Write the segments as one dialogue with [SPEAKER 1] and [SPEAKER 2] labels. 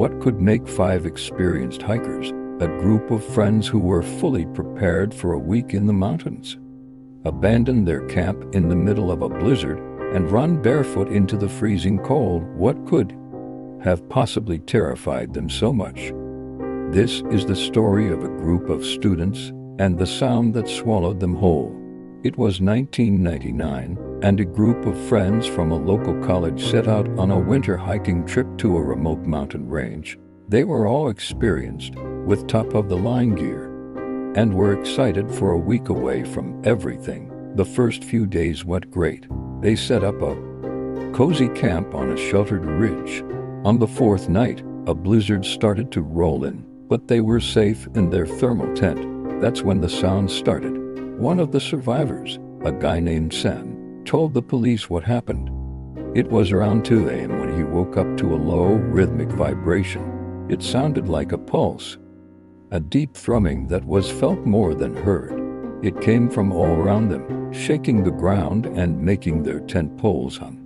[SPEAKER 1] What could make five experienced hikers, a group of friends who were fully prepared for a week in the mountains, abandon their camp in the middle of a blizzard and run barefoot into the freezing cold? What could have possibly terrified them so much? This is the story of a group of students and the sound that swallowed them whole. It was 1999, and a group of friends from a local college set out on a winter hiking trip to a remote mountain range. They were all experienced, with top-of-the-line gear, and were excited for a week away from everything. The first few days went great. They set up a cozy camp on a sheltered ridge. On the fourth night, a blizzard started to roll in, but they were safe in their thermal tent. That's when the sound started. One of the survivors, a guy named Sam, told the police what happened. It was around 2 a.m. when he woke up to a low, rhythmic vibration. It sounded like a pulse, a deep thrumming that was felt more than heard. It came from all around them, shaking the ground and making their tent poles hum.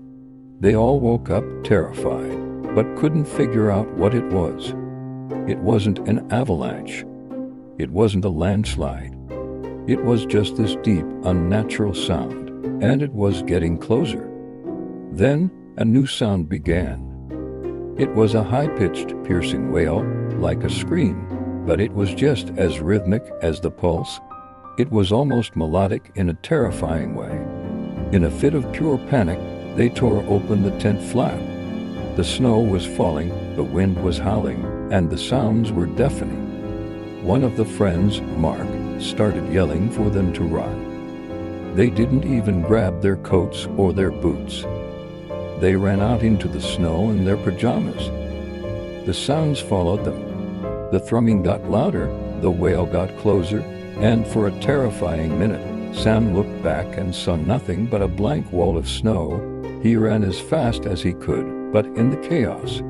[SPEAKER 1] They all woke up terrified, but couldn't figure out what it was. It wasn't an avalanche. It wasn't a landslide. It was just this deep, unnatural sound, and it was getting closer. Then, a new sound began. It was a high-pitched, piercing wail, like a scream, but it was just as rhythmic as the pulse. It was almost melodic in a terrifying way. In a fit of pure panic, they tore open the tent flap. The snow was falling, the wind was howling, and the sounds were deafening. One of the friends, Mark, started yelling for them to run. They didn't even grab their coats or their boots. They ran out into the snow in their pajamas. The sounds followed them. The thrumming got louder, the wail got closer, and for a terrifying minute, Sam looked back and saw nothing but a blank wall of snow. He ran as fast as he could, but in the chaos,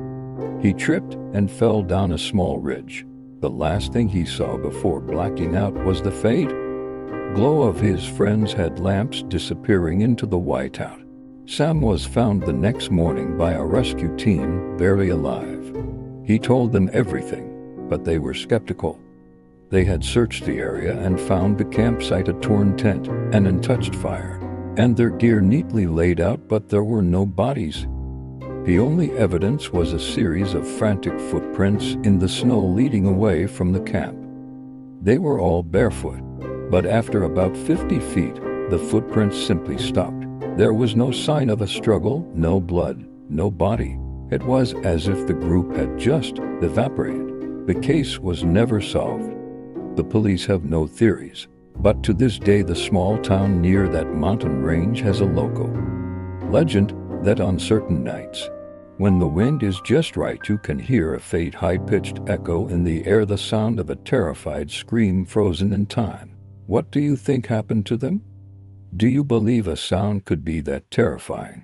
[SPEAKER 1] he tripped and fell down a small ridge. The last thing he saw before blacking out was the faint glow of his friend's headlamps disappearing into the whiteout. Sam was found the next morning by a rescue team, barely alive. He told them everything, but they were skeptical. They had searched the area and found the campsite a torn tent, an untouched fire, and their gear neatly laid out, but there were no bodies. The only evidence was a series of frantic footprints in the snow leading away from the camp. They were all barefoot, but after about 50 feet, the footprints simply stopped. There was no sign of a struggle, no blood, no body. It was as if the group had just evaporated. The case was never solved. The police have no theories, but to this day the small town near that mountain range has a local legend that on certain nights, when the wind is just right, you can hear a faint high-pitched echo in the air, the sound of a terrified scream frozen in time. What do you think happened to them? Do you believe a sound could be that terrifying?